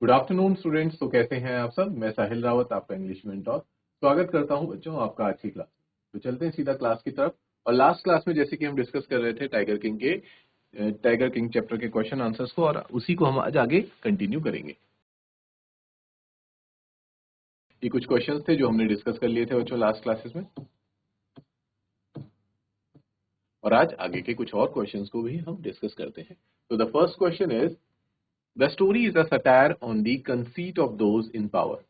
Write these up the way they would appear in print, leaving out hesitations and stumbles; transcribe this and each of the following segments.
Good afternoon students. तो कैसे हैं आप सब। मैं साहिल रावत, आपका इंग्लिश मेंटोर। स्वागत करता हूं बच्चों आपका आज की क्लास। तो चलते हैं सीधा क्लास की तरफ। और लास्ट क्लास में जैसे कि हम डिस्कस कर रहे थे टाइगर किंग चैप्टर के क्वेश्चन आंसर्स को, और उसी को हम आज आगे कंटिन्यू करेंगे। ये कुछ क्वेश्चंस थे जो हमने डिस्कस कर लिए थे बच्चों लास्ट क्लासेस में, और आज आगे के कुछ और क्वेश्चंस को भी हम डिस्कस करते हैं। तो the first question is, the story is a satire on the conceit of those in power.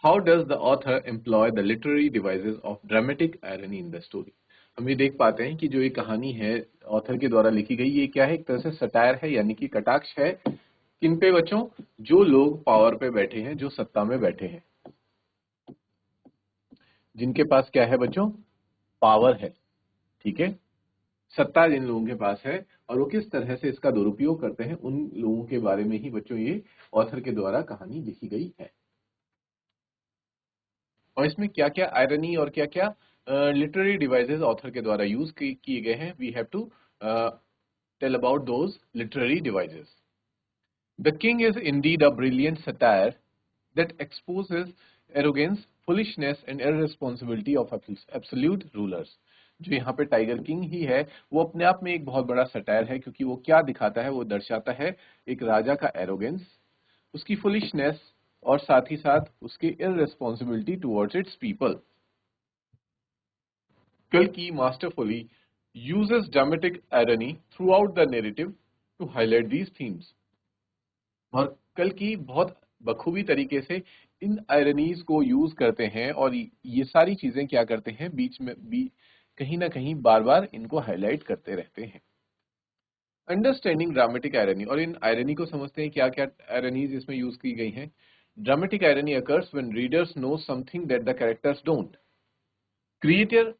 How does the author employ the literary devices of dramatic irony in the story? हम ये देख पाते हैं कि जो ये कहानी है ऑथर के द्वारा लिखी गई, ये क्या है, एक तरह से सटायर है, यानी कि कटाक्ष है। किन पे बच्चों? जो लोग पावर पे बैठे हैं, जो सत्ता में बैठे हैं, जिनके पास क्या है बच्चों, पावर है। ठीक है, सत्ता जिन लोगों के पास है और वो किस तरह से इसका दुरुपयोग करते हैं, उन लोगों के बारे में ही बच्चों ये ऑथर के द्वारा कहानी लिखी गई है। और इसमें क्या क्या आयरनी और क्या क्या लिटरेरी डिवाइसेस ऑथर के द्वारा यूज किए गए हैं, we have to tell about those literary devices. The king is indeed a brilliant satire that exposes arrogance, foolishness and irresponsibility of absolute rulers. जो यहाँ पे टाइगर किंग ही है, वो अपने आप में एक बहुत बड़ा सटायर है, क्योंकि वो क्या दिखाता है, वो दर्शाता है एक राजा का एरोगेंस, उसकी फुलिशनेस, और साथ ही साथ उसकी irresponsibility towards its people. Kalki masterfully uses dramatic irony throughout the narrative to highlight these themes. और कल्कि बहुत बखूबी तरीके से इन आयरनीज को यूज करते हैं, और ये सारी चीजें क्या करते हैं, बीच में भी कहीं ना कहीं बार बार इनको हाईलाइट करते रहते हैं। अंडरस्टैंडिंग ड्रामेटिक आयरनी, और इन आयरनी को समझते हैं, क्या क्या आयरनीज इसमें यूज की गई हैं। Dramatic irony occurs when readers know something that the characters don't. Creator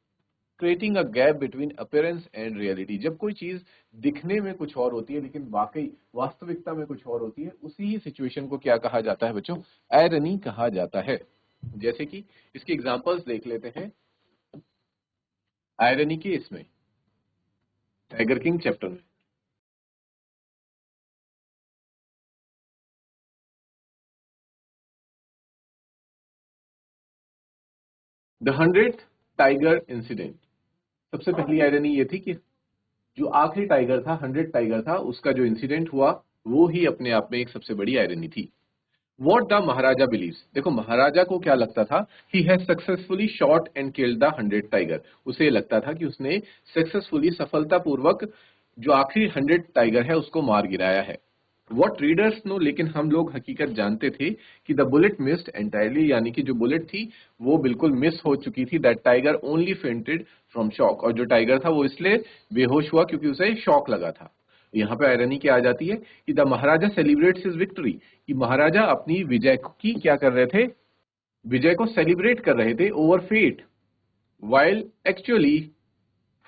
creating a gap between appearance and reality. जब कोई चीज दिखने में कुछ और होती है लेकिन वाकई वास्तविकता में कुछ और होती है, उसी ही सिचुएशन को क्या कहा जाता है बच्चों, आयरनी कहा जाता है। जैसे कि इसके एग्जांपल्स देख लेते हैं आयरनी के, इसमें टाइगर किंग चैप्टर में। The 100th tiger incident. सबसे पहली आयरनी ये थी कि जो आखिरी टाइगर था, 100 टाइगर था, उसका जो इंसिडेंट हुआ, वो ही अपने आप में एक सबसे बड़ी आयरनी थी। What the Maharaja believes. देखो, महाराजा को क्या लगता था, he has successfully shot and killed the 100 tiger. उसे लगता था कि उसने सक्सेसफुली, सफलतापूर्वक जो आखिरी 100 टाइगर है उसको मार गिराया है। वॉट रीडर्स नो, लेकिन हम लोग हकीकत जानते थे कि द बुलेट मिस्ड एंटायरली, यानी कि जो बुलेट थी वो बिल्कुल मिस हो चुकी थी। That tiger only fainted from shock, और जो टाइगर था वो इसलिए बेहोश हुआ क्योंकि उसे शॉक लगा था। यहाँ पे आयरनी क्या आ जाती है कि the Maharaja celebrates his victory, कि महाराजा अपनी विजय की क्या कर रहे थे, विजय को सेलिब्रेट कर रहे थे over fate, while actually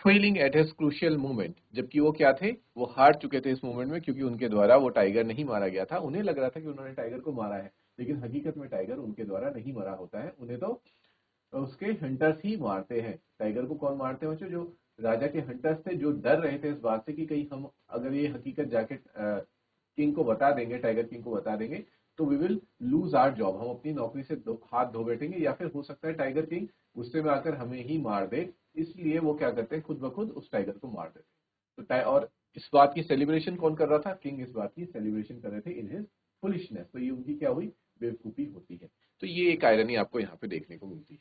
failing at his crucial moment. जबकि वो क्या थे, वो हार चुके थे इस मोमेंट में, क्योंकि उनके द्वारा वो टाइगर नहीं मारा गया था। उन्हें लग रहा था कि उन्होंने टाइगर को मारा है, लेकिन हकीकत में टाइगर उनके द्वारा नहीं मरा होता है, उन्हें तो उसके हंटर्स ही मारते हैं। टाइगर को कौन मारते हैं बच्चों, जो राजा के हंटर्स थे, जो डर रहे थे इस बात से कि कहीं हम अगर ये हकीकत जाके किंग को बता देंगे, टाइगर किंग को बता देंगे, तो we will lose our job, हम अपनी नौकरी से हाथ धो बैठेंगे, या फिर हो सकता है टाइगर किंग गुस्से में आकर हमें ही मार दे। इसलिए वो क्या करते हैं, खुद ब खुद उस टाइगर को मार देते। तो और इस बात की सेलिब्रेशन कौन कर रहा था, किंग इस बात की सेलिब्रेशन कर रहे थे इन हिज फुलिशनेस। तो ये उनकी क्या हुई, बेवकूफी होती है। तो ये एक आयरनी आपको यहाँ पे देखने को मिलती है।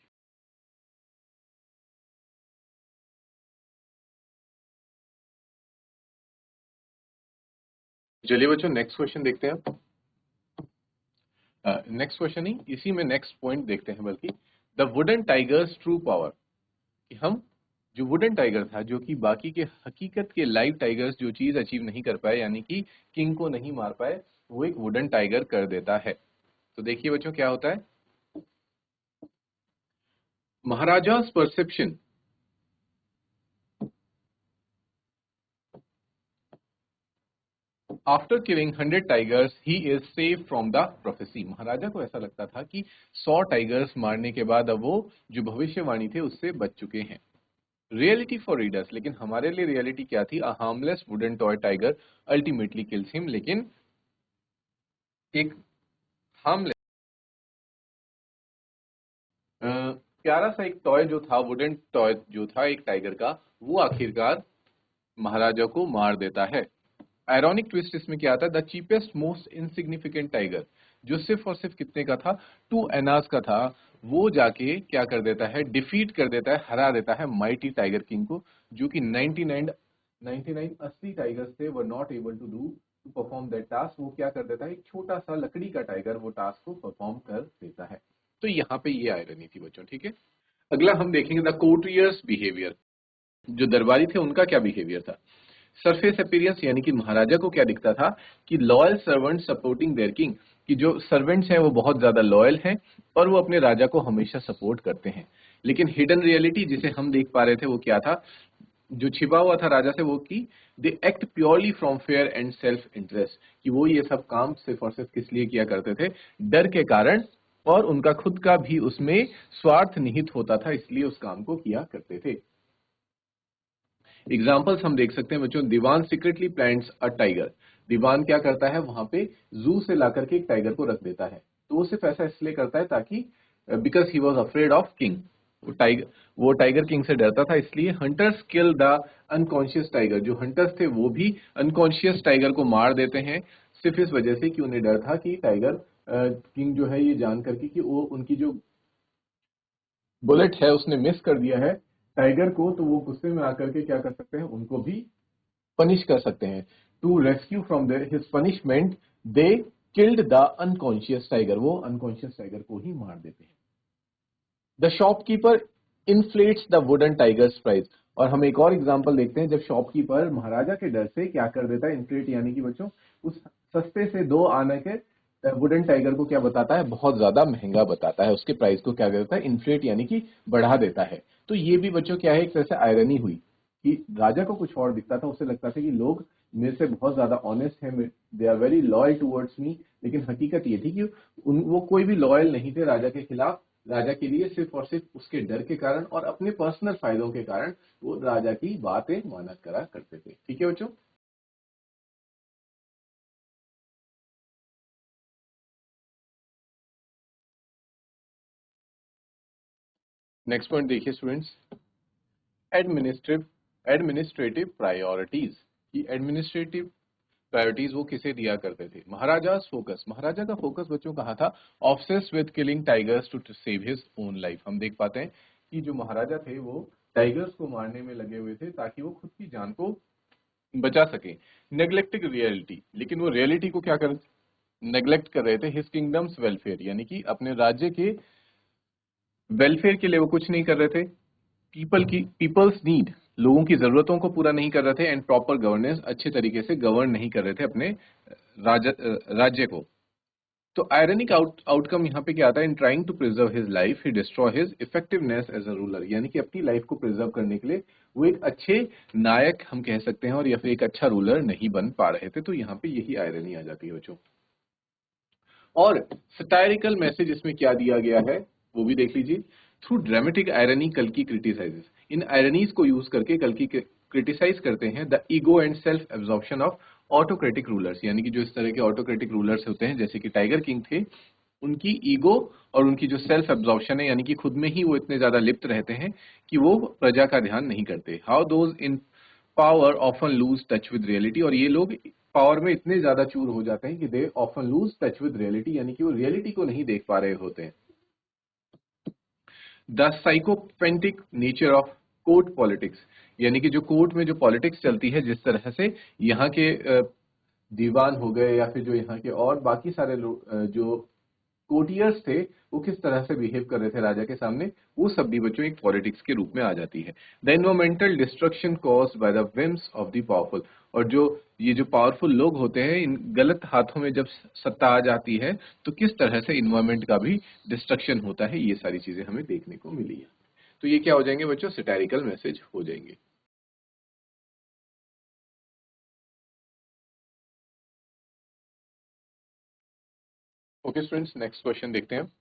चलिए बच्चों, नेक्स्ट क्वेश्चन देखते हैं। नेक्स्ट क्वेश्चन ही इसी में नेक्स्ट पॉइंट देखते हैं, बल्कि the wooden tigers true power. कि हम जो वुडन टाइगर था, जो कि बाकी के हकीकत के लाइव टाइगर्स जो चीज अचीव नहीं कर पाए, यानी कि किंग को नहीं मार पाए, वो एक वुडन टाइगर कर देता है। तो देखिए बच्चों क्या होता है, Maharaja's perception after killing 100 tigers he is save from the prophecy. महाराजा को ऐसा लगता था कि 100 टाइगर्स मारने के बाद अब वो जो भविष्यवाणी थे उससे बच चुके हैं। रियलिटी फॉर रीडर्स, लेकिन हमारे लिए रियलिटी क्या थी, अ harmless wooden toy tiger ultimately kills him. लेकिन एक हम प्यारा सा एक टॉय जो था, वुडन टॉय जो था एक टाइगर का, वो आखिरकार महाराजा को मार देता है। आयरॉनिक ट्विस्ट इसमें क्या आता है, the cheapest most insignificant tiger, जो सिर्फ और सिर्फ कितने का था, 2 एनास का था, वो जाके क्या कर देता है, डिफीट कर देता है, हरा देता है माइटी टाइगर किंग को, जो कि 99 असली टाइगर्स थे were not able to perform that task. वो क्या कर देता है, एक छोटा सा लकड़ी का टाइगर वो टास्क को परफॉर्म कर देता है। तो यहाँ पे ये आयरनी थी बच्चों, ठीक है। अगला हम देखेंगे द कोर्टियर्स बिहेवियर, जो दरबारी थे उनका क्या बिहेवियर था। सरफेस अपीयरेंस, यानी कि महाराजा को क्या दिखता था कि loyal servant supporting there king, कि जो सर्वेंट्स हैं वो बहुत ज्यादा लॉयल हैं और वो अपने राजा को हमेशा सपोर्ट करते हैं। लेकिन हिडन रियलिटी जिसे हम देख पा रहे थे वो क्या था, जो छिपा हुआ था राजा से, वो कि they act purely from fair and self interest, कि वो ये सब काम सिर्फ और सिर्फ किस लिए किया करते थे, डर के कारण, और उनका खुद का भी उसमें स्वार्थ निहित होता था, इसलिए उस काम को किया करते थे। एग्जाम्पल्स हम देख सकते हैं बच्चों, दीवान सीक्रेटली प्लांट्स अ टाइगर, दीवान क्या करता है, वहां पे जू से लाकर के एक टाइगर को रख देता है। तो वो सिर्फ ऐसा इसलिए करता है ताकि because he was afraid of king, वो टाइगर किंग से डरता था, इसलिए hunters kill the unconscious tiger, जो हंटर्स थे वो भी अनकॉन्शियस टाइगर को मार देते हैं, सिर्फ इस वजह से कि उन्हें डर था कि टाइगर किंग जो है ये जान करके कि वो उनकी जो बुलेट है उसने मिस कर दिया है टाइगर को, तो वो गुस्से में आकर के क्या कर सकते हैं, उनको भी पनिश कर सकते हैं। To rescue from his punishment they killed the unconscious tiger, वो अनकॉन्शियस टाइगर को ही मार देते हैं। The shopkeeper inflates the wooden tiger's price, और हम एक और एग्जांपल देखते हैं जब शॉपकीपर महाराजा के डर से क्या कर देता है, इन्फ्लेट यानी कि बच्चों उस सस्ते से 2 आने के वुडन टाइगर को क्या बताता है, बहुत ज्यादा महंगा बताता है, उसके प्राइस को क्या करता है, इन्फ्लेट यानी कि बढ़ा देता है। तो ये भी बच्चों क्या है, एक तरह से आयरनी हुई कि राजा को कुछ और दिखता था, उसे लगता था कि लोग मेरे से बहुत ज्यादा ऑनेस्ट हैं, they are very loyal towards me, लेकिन हकीकत ये थी कि वो कोई भी लॉयल नहीं थे राजा के खिलाफ, राजा के लिए सिर्फ और सिर्फ उसके डर के कारण और अपने पर्सनल फायदों के कारण वो राजा की बातें माना करा करते थे। ठीक है बच्चों। नेक्स्ट पॉइंट देखिए स्टूडेंट्स, एडमिनिस्ट्रेटिव एडमिनिस्ट्रेटिव प्रायोरिटीज, कि एडमिनिस्ट्रेटिव प्रायोरिटीज वो किसे दिया करते थे। महाराजा फोकस, महाराजा का फोकस बच्चों कहाँ था, obsessed with killing tigers to save his own life. हम देख पाते हैं कि जो महाराजा थे वो टाइगर्स को मारने में लगे हुए थे ताकि वो खुद की जान को बचा सके। नेग्लेक्टिंग रियलिटी, लेकिन वो रियलिटी को क्या कर नेग्लेक्ट कर रहे थे, हिज किंगडम्स वेलफेयर, यानी कि अपने राज्य के वेलफेयर के लिए वो कुछ नहीं कर रहे थे। पीपल्स नीड, लोगों की जरूरतों को पूरा नहीं कर रहे थे। एंड प्रॉपर गवर्नेंस, अच्छे तरीके से गवर्न नहीं कर रहे थे अपने राज्य को। तो आयरनिक आउटकम यहाँ पे क्या आता है, in trying to preserve his life he destroy his effectiveness as a ruler, यानी कि अपनी लाइफ को प्रिजर्व करने के लिए वो एक अच्छे नायक हम कह सकते हैं और या फिर एक अच्छा रूलर नहीं बन पा रहे थे। तो यहाँ पे यही आयरनी आ जाती है बच्चों। और सटायरिकल मैसेज इसमें क्या दिया गया है वो भी देख लीजिए। थ्रू ड्रामेटिक आयरनी कल्कि क्रिटिसाइजेस, इन आयरनीज को यूज करके कल्कि क्रिटिसाइज करते हैं the ego and self absorption of autocratic rulers, यानी कि जो इस तरह के ऑटोक्रेटिक रूलर्स होते हैं जैसे कि टाइगर किंग थे, उनकी ईगो और उनकी जो सेल्फ एब्जॉर्प्शन है, यानी कि खुद में ही वो इतने ज्यादा लिप्त रहते हैं कि वो प्रजा का ध्यान नहीं करते। How those in power often lose touch with reality, और ये लोग पावर में इतने ज्यादा चूर हो जाते हैं कि they often lose touch with reality, यानी कि वो रियलिटी को नहीं देख पा रहे होते हैं। The psychopathic nature of court politics, यानी कि जो कोर्ट में जो पॉलिटिक्स चलती है, जिस तरह से यहाँ के दीवान हो गए या फिर जो यहाँ के और बाकी सारे लोग जो कोर्टियर्स थे वो किस तरह से बिहेव कर रहे थे राजा के सामने, वो सब भी बच्चों एक पॉलिटिक्स के रूप में आ जाती है। The environmental destruction caused by the whims of the powerful, और जो ये जो पावरफुल लोग होते हैं इन गलत हाथों में जब सत्ता आ जाती है तो किस तरह से इन्वायरमेंट का भी डिस्ट्रक्शन होता है, ये सारी चीजें हमें देखने को मिली है। तो ये क्या हो जाएंगे बच्चों, सैटारिकल मैसेज हो जाएंगे। ओके स्टूडेंट्स, नेक्स्ट क्वेश्चन देखते हैं।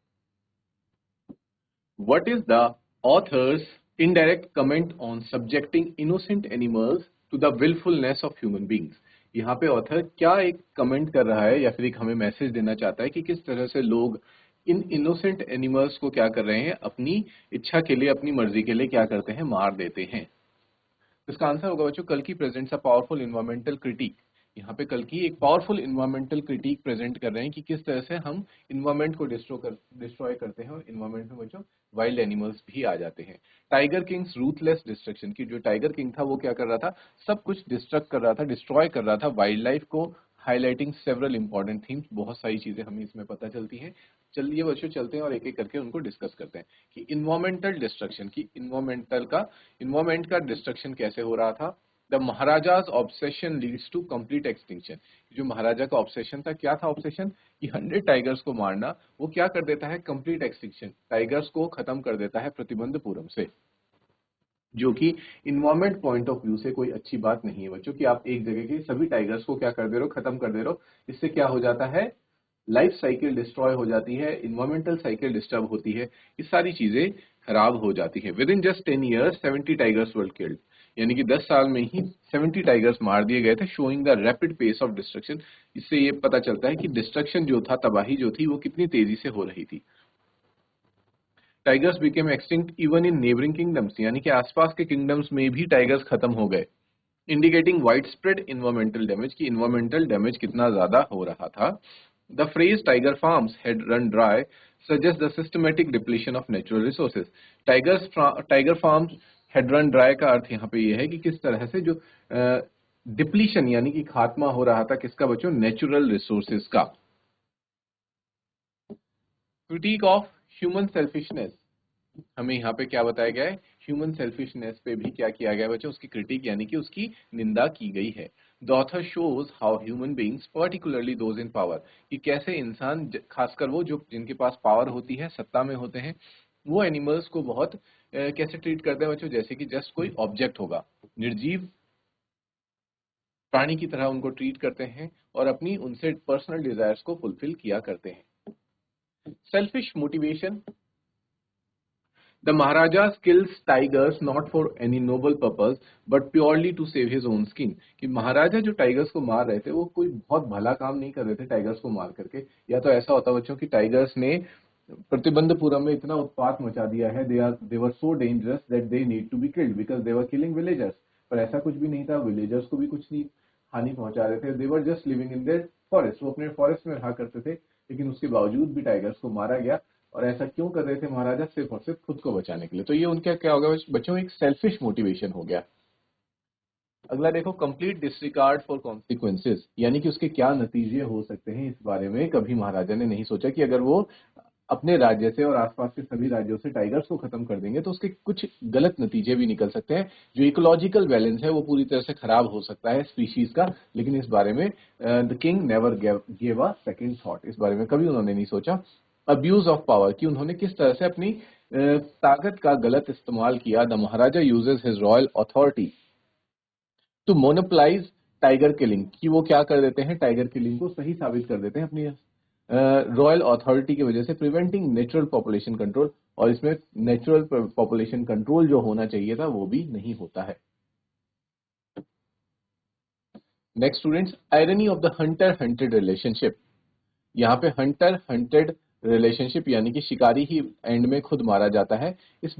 What is the author's indirect comment on subjecting innocent animals to the willfulness of human beings? यहाँ पे ऑथर क्या एक कमेंट कर रहा है या फिर एक हमें मैसेज देना चाहता है कि किस तरह से लोग इन इनोसेंट एनिमल्स को क्या कर रहे हैं, अपनी इच्छा के लिए, अपनी मर्जी के लिए क्या करते हैं, मार देते हैं। इसका आंसर होगा बच्चों, कल्कि presents a powerful environmental critic. यहाँ पे कल्कि एक पावरफुल इन्वायरमेंटल क्रिटिक प्रेजेंट कर रहे हैं कि किस तरह से हम इन्वायरमेंट को डिस्ट्रॉय करते हैं, और इन्वायरमेंट में बच्चों वाइल्ड एनिमल्स भी आ जाते हैं। टाइगर किंग्स रूथलेस डिस्ट्रक्शन, की जो टाइगर किंग था वो क्या कर रहा था, सब कुछ डिस्ट्रक्ट कर रहा था, डिस्ट्रॉय कर रहा था वाइल्ड लाइफ को, हाईलाइटिंग सेवरल इंपॉर्टेंट थीम्स। बहुत सारी चीजें हमें इसमें पता चलती हैं। चलिए बच्चों चलते हैं और एक एक करके उनको डिस्कस करते हैं कि इन्वायरमेंटल डिस्ट्रक्शन की, इन्वायरमेंट का डिस्ट्रक्शन कैसे हो रहा था। The Maharaja's obsession leads to complete extinction. जो महाराजा का ऑब्सेशन था, क्या था ऑब्सेशन, कि 100 टाइगर्स को मारना, वो क्या कर देता है, कंप्लीट एक्सटिंक्शन, टाइगर्स को खत्म कर देता है प्रतिबंधपुरम से। जो कि इन्वायरमेंट पॉइंट ऑफ व्यू से कोई अच्छी बात नहीं है बच्चों, कि आप एक जगह के सभी टाइगर्स को क्या कर दे रहे हो, खत्म कर दे रहे हो। इससे क्या हो जाता है, लाइफ साइकिल डिस्ट्रॉय हो जाती है, इन्वायरमेंटल साइकिल डिस्टर्ब होती है, ये सारी चीजें खराब हो जाती है। With in just 10 years 70 tigers were killed, यानी कि 10 साल में ही 70 टाइगर्स मार दिए गए थे, showing the rapid pace of destruction. इससे ये पता चलता है कि डिस्ट्रक्शन जो था, तबाही जो थी, वो कितनी तेजी से हो रही थी। Tigers became extinct even in neighbouring kingdoms, यानी कि आसपास के किंगडम्स में भी टाइगर्स खत्म हो गए। Indicating wide spread environmental damage, की इन्वायरमेंटल डैमेज कितना ज्यादा हो रहा था। The phrase tiger farms had run dry suggest the systematic depletion of natural resources. Tiger farms had run dry का अर्थ यहाँ पे ये है कि किस तरह से जो डिप्लीशन यानी कि खात्मा हो रहा था, किसका बच्चों, नेचुरल रिसोर्सेज का। क्रिटिक ऑफ ह्यूमन सेल्फिशनेस, हमें यहाँ पे क्या बताया गया है, ह्यूमन सेल्फिशनेस पे भी क्या किया गया है बच्चों, उसकी क्रिटिक यानी कि उसकी निंदा की गई है। The author shows how human beings particularly those in power, कि कैसे इंसान, खासकर वो जो जिनके पास पावर होती है, सत्ता में होते हैं, वो एनिमल्स को बहुत कैसे ट्रीट करते हैं बच्चों, जैसे कि जस्ट कोई ऑब्जेक्ट होगा, निर्जीव प्राणी की तरह उनको ट्रीट करते हैं, और अपनी उनसे पर्सनल डिजायर्स को फुलफिल किया करते हैं। Selfish motivation, the Maharaja kills tigers not for any noble purpose but purely to save his own skin। कि महाराजा जो टाइगर्स को मार रहे थे, वो कोई बहुत भला काम नहीं कर रहे थे टाइगर्स को मार करके। या तो ऐसा होता बच्चों कि टाइगर्स ने प्रतिबंधपुरम में इतना उत्पात मचा दिया है, they were so dangerous that they need to be killed because they were killing villagers. पर ऐसा कुछ भी नहीं था, विलेजर्स को भी कुछ नहीं हानि पहुंचा रहे थे। They were just living in their forest, वो अपने फॉरेस्ट में रहा करते थे, लेकिन उसके बावजूद भी टाइगर्स को मारा गया। और ऐसा क्यों कर रहे थे महाराजा, सिर्फ और सिर्फ खुद को बचाने के लिए। तो ये उनका क्या होगा बच्चों, एक सेल्फिश मोटिवेशन हो गया। अगला देखो, कंप्लीट डिसरिगार्ड फॉर कॉन्सिक्वेंसेस, यानी कि उसके क्या नतीजे हो सकते हैं, इस बारे में कभी महाराजा ने नहीं सोचा कि अगर वो अपने राज्य से और आसपास के सभी राज्यों से टाइगर्स को खत्म कर देंगे तो उसके कुछ गलत नतीजे भी निकल सकते हैं। जो इकोलॉजिकल बैलेंस है वो पूरी तरह से खराब हो सकता है स्पीशीज का। लेकिन इस बारे में the king never gave a second thought, इस बारे में कभी उन्होंने नहीं सोचा। अब्यूज ऑफ पावर, कि उन्होंने किस तरह से अपनी ताकत का गलत इस्तेमाल किया। The Maharaja uses his royal authority to monopolise tiger killing, कि वो क्या कर देते हैं, टाइगर किलिंग को सही साबित कर देते हैं अपनी रॉयल अथॉरिटी की वजह से। प्रिवेंटिंग नेचुरल पॉपुलेशन कंट्रोल, और इसमें नेचुरल पॉपुलेशन कंट्रोल जो होना चाहिए था वो भी नहीं होता है। Next students, irony of the hunter hunted relationship. यहाँ पे हंटर हंटेड रिलेशनशिप यानी कि शिकारी ही एंड में खुद मारा जाता है, इस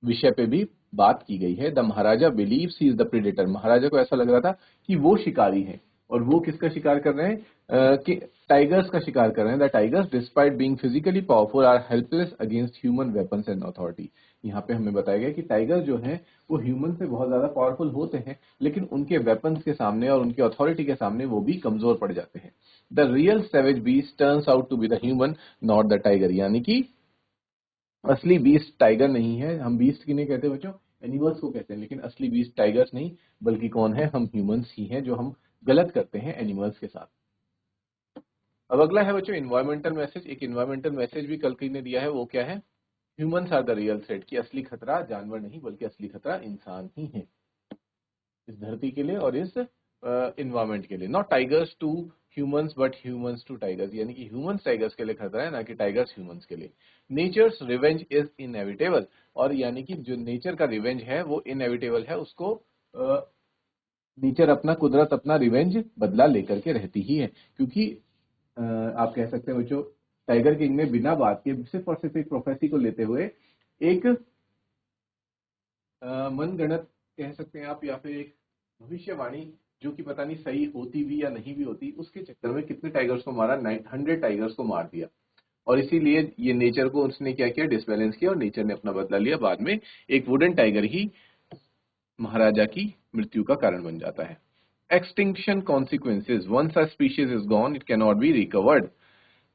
विषय पे भी बात की गई है। The Maharaja believes he is the predator, महाराजा को ऐसा लग रहा था कि वो शिकारी है, और वो किसका शिकार कर रहे हैं, कि टाइगर्स का शिकार कर रहे हैं। The tigers despite being physically powerful are helpless against human weapons and authority. यहाँ पे हमें बताया गया कि टाइगर जो है वो ह्यूमन से बहुत ज्यादा पावरफुल होते हैं, लेकिन उनके वेपन्स के सामने और उनकी अथॉरिटी के सामने वो भी कमजोर पड़ जाते हैं। The real savage beast turns out to be the human not the tiger, यानी कि असली बीस्ट टाइगर नहीं है। हम बीस्ट किन्हें कहते हैं बच्चों, एनिमल्स को कहते हैं, लेकिन असली बीस्ट टाइगर्स नहीं, बल्कि कौन है, हम ह्यूमंस ही हैं, जो हम गलत करते हैं एनिमल्स के साथ। अब अगला है बच्चों इन्वायरमेंटल मैसेज। एक इन्वायरमेंटल मैसेज भी कल्कि ने दिया है, वो क्या है, humans are the real threat, की असली खतरा जानवर नहीं बल्कि असली खतरा इंसान ही है इस धरती के लिए और इस इन्वायरमेंट के लिए। Not tigers to humans but humans to tigers, यानी कि ह्यूमंस टाइगर्स के लिए खतरा है, ना कि टाइगर्स ह्यूमंस के लिए। नेचर्स रिवेंज इज इनएविटेबल, और यानी कि जो नेचर का रिवेंज है वो इनएविटेबल है, उसको नेचर अपना, कुदरत अपना रिवेंज बदला लेकर के रहती ही है। क्योंकि आप कह सकते हैं बच्चों, टाइगर किंग ने बिना बात के सिर्फ और सिर्फ एक प्रोफेसी को लेते हुए एक मनगढ़ंत कह सकते हैं आप, या फिर एक भविष्यवाणी जो कि पता नहीं सही होती भी या नहीं भी होती, उसके चक्कर में कितने टाइगर्स को मारा, 100 टाइगर्स को मार दिया। और इसीलिए ये नेचर को उसने क्या किया, डिसबैलेंस किया, और नेचर ने अपना बदला लिया। बाद में एक वुडन टाइगर ही महाराजा की मृत्यु का कारण बन जाता है। Extinction consequences, once a species is gone it can not be recovered.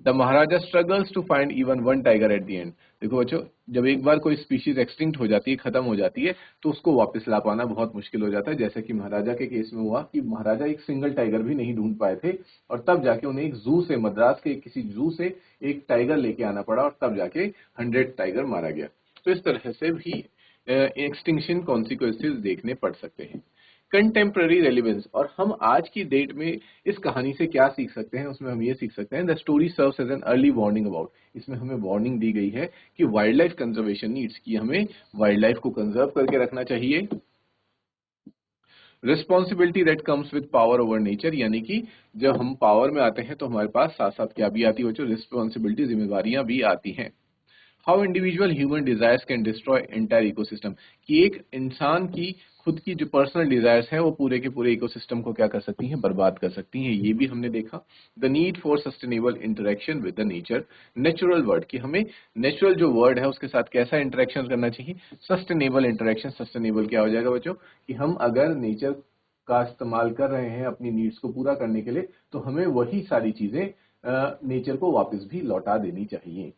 The Maharaja struggles to find even one tiger at the end. देखो बच्चों, जब एक बार कोई स्पीशीज एक्सटिंक्ट हो जाती है, खत्म हो जाती है, तो उसको वापस ला पाना बहुत मुश्किल हो जाता है। जैसे कि महाराजा के केस में हुआ कि महाराजा एक सिंगल टाइगर भी नहीं ढूंढ पाए थे, और तब जाके उन्हें एक जू से, मद्रास के किसी जू से एक टाइगर लेके आना पड़ा, और तब जाके 100 टाइगर मारा गया। तो इस तरह से भी एक्सटिंक्शन कॉन्सिक्वेंसेज देखने पड़ सकते हैं। कंटेम्प्ररी रेलिवेंस, और हम आज की डेट में इस कहानी से क्या सीख सकते हैं, उसमें हम ये सीख सकते हैं, the story serves as an early warning about. इसमें हमें वार्निंग दी गई है कि वाइल्ड लाइफ कंजर्वेशन नीड्स, की हमें वाइल्ड लाइफ को कंजर्व करके रखना चाहिए। Responsibility that comes with power over nature, यानी कि जब हम पावर में आते हैं तो हमारे पास साथ साथ क्या भी आती है बच्चों, रिस्पॉन्सिबिलिटी, जिम्मेवारियां भी आती हैं। How individual human desires can destroy entire ecosystem, कि एक इंसान की खुद की जो पर्सनल डिजायर्स हैं वो पूरे के पूरे इकोसिस्टम को क्या कर सकती हैं, बर्बाद कर सकती हैं। ये भी हमने देखा। The need for sustainable interaction with the nature, natural word, कि हमें नेचुरल जो वर्ड है उसके साथ कैसा इंटरेक्शन करना चाहिए, सस्टेनेबल इंटरेक्शन। सस्टेनेबल क्या हो जाएगा बच्चों, कि हम अगर नेचर का इस्तेमाल कर रहे हैं अपनी नीड्स को पूरा करने के लिए, तो हमें वही सारी चीजें नेचर को वापस भी लौटा देनी चाहिए।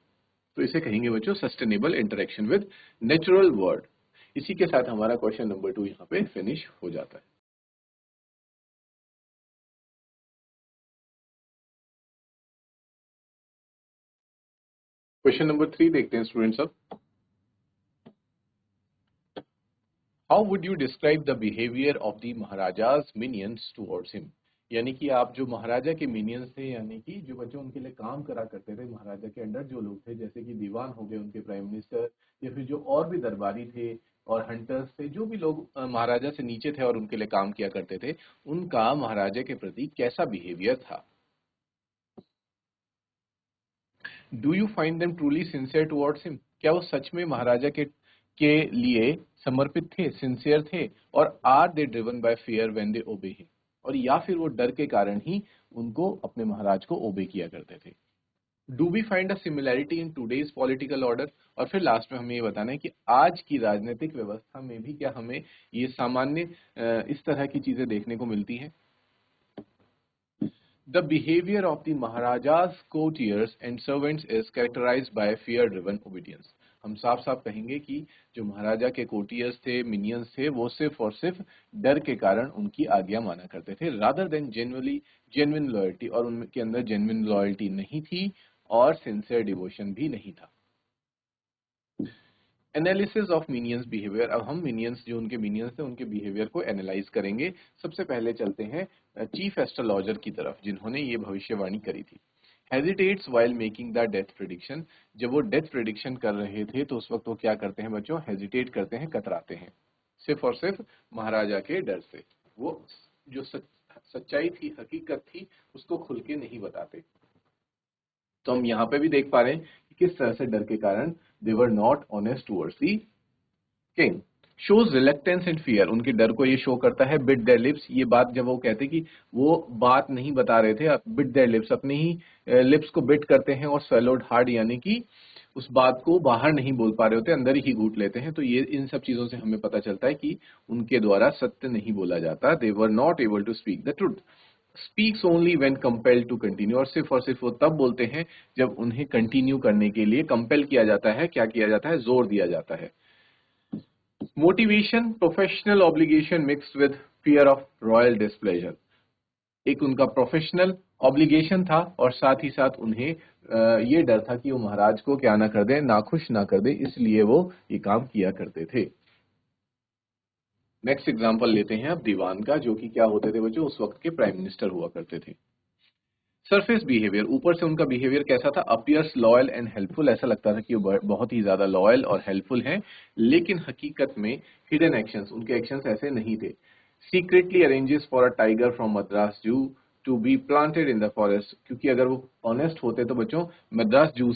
तो इसे कहेंगे बच्चों sustainable interaction with natural world. इसी के साथ हमारा क्वेश्चन नंबर 2 यहाँ पे फिनिश हो जाता है। क्वेश्चन नंबर 3 देखते हैं स्टूडेंट्स। अब how would you describe the behaviour of the Maharaja's minions towards him, यानी कि आप जो महाराजा के मिनियंस थे, यानी कि जो बच्चों उनके लिए काम करा करते थे, महाराजा के अंडर जो लोग थे, जैसे कि दीवान हो गए, उनके प्राइम मिनिस्टर, या फिर जो और भी दरबारी थे और हंटर्स थे, जो भी लोग महाराजा से नीचे थे और उनके लिए काम किया करते थे, उनका महाराजा के प्रति कैसा बिहेवियर था। Do you find them truly sincere towards him, क्या वो सच में महाराजा के लिए समर्पित थे, सिंसियर थे, और are they driven by fear when they obey him, और या फिर वो डर के कारण ही उनको, अपने महाराज को ओबे किया करते थे। Do we find a similarity in today's political order, और फिर लास्ट में हमें ये बताना है कि आज की राजनीतिक व्यवस्था में भी क्या हमें ये सामान्य इस तरह की चीजें देखने को मिलती हैं। The behavior of the Maharaja's courtiers and servants is characterized by fear-driven obedience. हम साफ साफ कहेंगे कि जो महाराजा के कोर्टियर्स थे, मिनियंस थे, वो सिर्फ और सिर्फ डर के कारण उनकी आज्ञा माना करते थे, रादर देन जेन्युइन लॉयल्टी, और उनके अंदर जेन्युइन लॉयल्टी नहीं थी और सिंसियर डिवोशन भी नहीं था। एनालिसिस ऑफ मिनियंस बिहेवियर, अब हम मिनियंस, जो उनके मिनियंस थे, उनके बिहेवियर को एनालाइज करेंगे। सबसे पहले चलते हैं चीफ एस्ट्रोलॉजर की तरफ, जिन्होंने ये भविष्यवाणी करी थी। Hesitates while making the death prediction, जब वो डेथ प्रेडिक्शन कर रहे थे तो उस वक्त वो क्या करते हैं बच्चों, हेजिटेट करते हैं, कतराते हैं, सिर्फ और सिर्फ महाराजा के डर से। वो जो सच्चाई थी, हकीकत थी, उसको खुल के नहीं बताते। तो हम यहाँ पे भी देख पा रहे हैं कि किस तरह से डर के कारण they were not honest towards the king. Shows reluctance and fear, उनके डर को ये शो करता है। बिट देयर लिप्स, ये बात जब वो कहते कि वो बात नहीं बता रहे थे, बिट देयर लिप्स, अपने ही लिप्स को बिट करते हैं, और swallowed हार्ड, यानी कि उस बात को बाहर नहीं बोल पा रहे होते, अंदर ही घूट लेते हैं। तो ये इन सब चीजों से हमें पता चलता है कि उनके द्वारा सत्य नहीं बोला जाता। They were not able to speak the truth, speaks only when compelled to continue, और सिर्फ वो तब बोलते हैं जब उन्हें कंटिन्यू करने के लिए कंपेल किया जाता है, क्या किया जाता है, जोर दिया जाता है। Motivation, professional obligation mixed with fear of royal displeasure, एक उनका प्रोफेशनल ऑब्लिगेशन था और साथ ही साथ उन्हें ये डर था कि वो महाराज को क्या ना कर दे, नाखुश ना कर दे, इसलिए वो ये काम किया करते थे। नेक्स्ट एग्जांपल लेते हैं अब दीवान का, जो कि क्या होते थे बच्चों, उस वक्त के प्राइम मिनिस्टर हुआ करते थे। सरफेस बिहेवियर, ऊपर से उनका बिहेवियर कैसा था, अपीयर्स लॉयल एंड हेल्पफुल, ऐसा लगता था कि वो बहुत ही ज्यादा लॉयल और हेल्पफुल हैं, लेकिन हकीकत में हिडन एक्शंस, उनके एक्शंस ऐसे नहीं थे। Secretly arranges for a tiger from Madras zoo to be planted in the forest. क्योंकि अगर वो ऑनेस्ट होते तो बच्चों मद्रास जू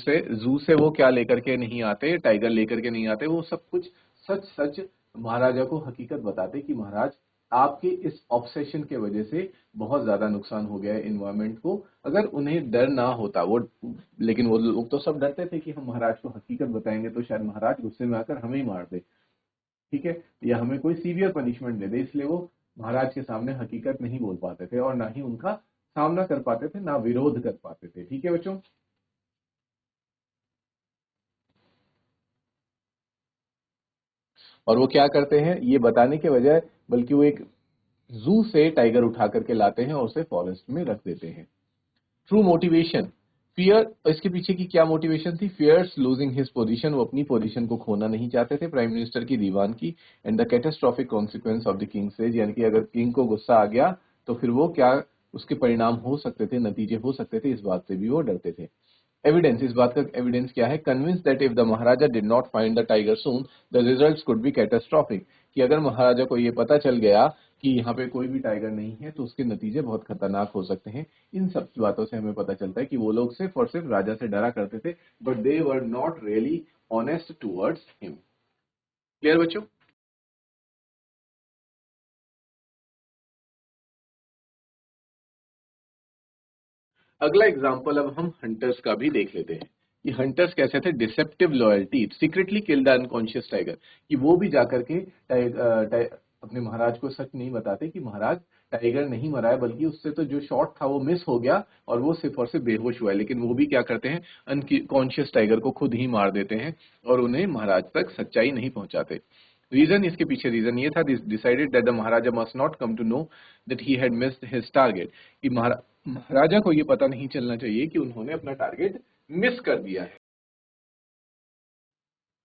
से वो क्या लेकर के नहीं आते, टाइगर लेकर के नहीं आते, वो सब कुछ सच सच महाराजा को हकीकत बताते कि महाराज आपके इस ऑब्सेशन के वजह से बहुत ज्यादा नुकसान हो गया है इन्वायरमेंट को। अगर उन्हें डर ना होता वो, लेकिन वो लोग तो सब डरते थे कि हम महाराज को हकीकत बताएंगे तो शायद महाराज गुस्से में आकर हमें ही मार दे, ठीक है, या हमें कोई सीवियर पनिशमेंट दे दे, इसलिए वो महाराज के सामने हकीकत नहीं बोल पाते थे और ना ही उनका सामना कर पाते थे, ना विरोध कर पाते थे। ठीक है बच्चों। और वो क्या करते हैं ये बताने के बजाय, बल्कि वो एक जू से टाइगर उठा करके लाते हैं और उसे फॉरेस्ट में रख देते हैं। ट्रू मोटिवेशन, फियर, इसके पीछे की क्या मोटिवेशन थी? फियर्स लूजिंग हिज पोजीशन, वो अपनी पोजीशन को खोना नहीं चाहते थे प्राइम मिनिस्टर की दीवान की। And the catastrophic consequence of the king's rage, यानी कि अगर किंग को गुस्सा आ गया तो फिर वो क्या उसके परिणाम हो सकते थे, नतीजे हो सकते थे, इस बात से भी वो डरते थे। एविडेंस, इस बात का एविडेंस क्या है? Convince that if the Maharaja did not find the tiger soon the results could be catastrophic, कि अगर महाराजा को ये पता चल गया कि यहाँ पे कोई भी टाइगर नहीं है तो उसके नतीजे बहुत खतरनाक हो सकते हैं। इन सब बातों से हमें पता चलता है कि वो लोग सिर्फ और सिर्फ राजा से डरा करते थे, but they were not really honest towards him. Clear बच्चों? अगला एग्जाम्पल अब हम हंटर्स का भी देख लेते हैं। ये हंटर्स कैसे थे? Deceptive loyalty, secretly kill the unconscious tiger, कि वो भी जाकर के अपने महाराज को सच नहीं बताते कि महाराज टाइगर नहीं मरा है, बल्कि उससे तो जो शॉट था वो मिस हो गया और वो सिर्फ और सिर्फ बेहोश हुआ है। लेकिन वो भी क्या करते हैं? अनकॉन्शियस टाइगर को खुद ही मार देते हैं और उन्हें महाराज तक सच्चाई नहीं पहुंचाते। रीजन, इसके पीछे रीजन ये था, decided that the Maharaja must not come to know that he had missed his target, कि महाराजा को ये पता नहीं चलना चाहिए कि उन्होंने अपना टारगेट मिस कर दिया है।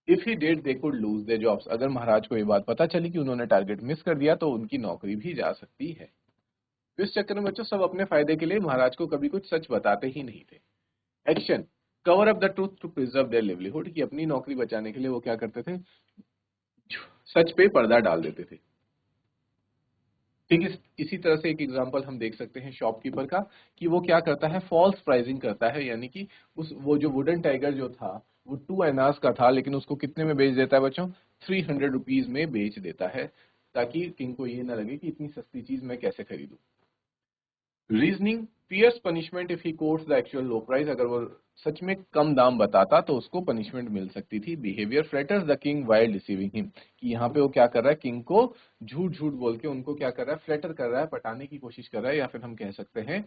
If he did they could lose their jobs, अगर महाराज को ये बात पता चली कि उन्होंने टारगेट मिस कर दिया तो उनकी नौकरी भी जा सकती है। तो इस चक्कर में बच्चों सब अपने फायदे के लिए महाराज को कभी कुछ सच बताते ही नहीं थे। Action, cover up the truth to preserve their livelihood, कि अपनी नौकरी बचाने के लिए वो क्या करते थे? सच पे पर्दा डाल देते थे। ठीक है, इसी तरह से एक एग्जांपल हम देख सकते हैं शॉपकीपर का, कि वो क्या करता है? फॉल्स प्राइसिंग करता है, यानी कि उस वो जो वुडन टाइगर जो था वो 2 एनास का था, लेकिन उसको कितने में बेच देता है बच्चों? 300 रुपीज में बेच देता है, ताकि किंग को ये ना लगे कि इतनी सस्ती चीज मैं कैसे खरीदूं। Reasoning, fierce punishment if he quotes the actual low price, अगर वो सच में कम दाम बताता तो उसको पनिशमेंट मिल सकती थी। Behaviour, flutters the king while deceiving him, कि यहाँ पे वो क्या कर रहा है? किंग को झूठ झूठ बोल के उनको क्या कर रहा है? फ्लैटर कर रहा है, पटाने की कोशिश कर रहा है, या फिर हम कह सकते हैं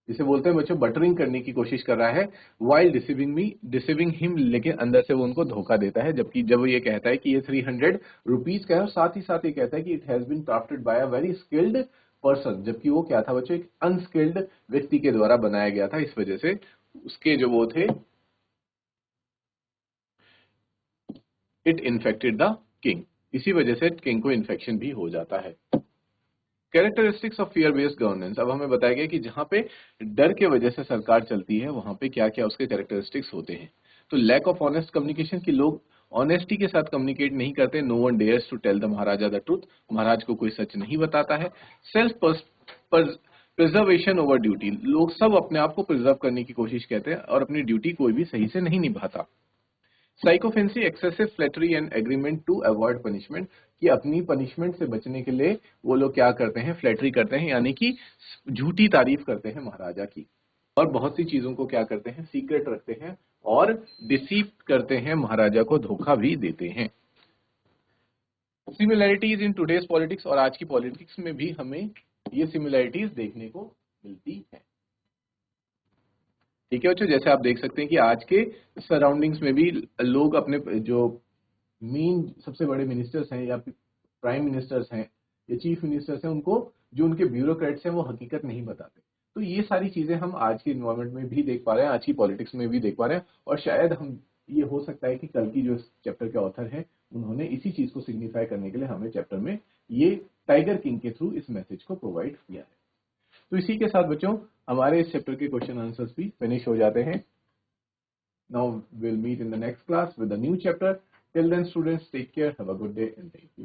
जिसे बोलते हैं बच्चों बटरिंग करने की कोशिश कर रहा है। वाइल डिसीविंग हिम, लेकिन अंदर से वो उनको धोखा देता है। जबकि जब वो ये कहता है कि ये 300 रुपीज का है, और साथ ही साथ ये कहता है कि it has been crafted by a very skilled person, जबकि वो क्या था बच्चों? एक अनस्किल्ड व्यक्ति के द्वारा बनाया गया था। इस वजह से उसके जो वो थे, इट इन्फेक्टेड द किंग, इसी वजह से किंग को इन्फेक्शन भी हो जाता है। Characteristics of fear based governance, अब हमें बताया गया कि जहां पे डर के वजह से सरकार चलती है वहां पे क्या क्या उसके कैरेक्टरिस्टिक्स होते हैं। तो लैक ऑफ ऑनेस्ट कम्युनिकेशन, की लोग ऑनेस्टी के साथ कम्युनिकेट नहीं करते। No one dares to tell the Maharaja the truth, महाराज को कोई सच नहीं बताता है। सेल्फ प्रिजर्वेशन ओवर ड्यूटी, लोग सब अपने आप को प्रिजर्व करने की कोशिश करते हैं और अपनी ड्यूटी कोई भी सही से नहीं निभाता। Sycophancy, excessive flattery and agreement to avoid punishment, कि अपनी पनिशमेंट से बचने के लिए वो लोग क्या करते हैं? फ्लैटरी करते हैं, यानी कि झूठी तारीफ करते हैं महाराजा की, और बहुत सी चीजों को क्या करते हैं? सीक्रेट रखते हैं और डिसीव करते हैं, महाराजा को धोखा भी देते हैं। सिमिलैरिटीज इन टुडेज पॉलिटिक्स, और आज की पॉलिटिक्स में भी हमें ये सिमिलैरिटीज देखने को मिलती है। ठीक है बच्चों, जैसे आप देख सकते हैं कि आज के सराउंडिंग्स में भी लोग अपने जो मेन सबसे बड़े मिनिस्टर्स हैं या प्राइम मिनिस्टर्स हैं या चीफ मिनिस्टर्स हैं, उनको जो उनके ब्यूरोक्रेट्स हैं वो हकीकत नहीं बताते। तो ये सारी चीजें हम आज के इन्वायरमेंट में भी देख पा रहे हैं, आज की पॉलिटिक्स में भी देख पा रहे हैं, और शायद हम ये हो सकता है कि कल की जो इस चैप्टर के ऑथर हैं उन्होंने इसी चीज को सिग्निफाई करने के लिए हमें चैप्टर में ये टाइगर किंग के थ्रू इस मैसेज को प्रोवाइड किया है। तो इसी के साथ बच्चों हमारे इस चैप्टर के क्वेश्चन आंसर्स भी फिनिश हो जाते हैं। Now we'll meet in the next class with a new chapter. Till then, students, take care. Have a good day and thank you.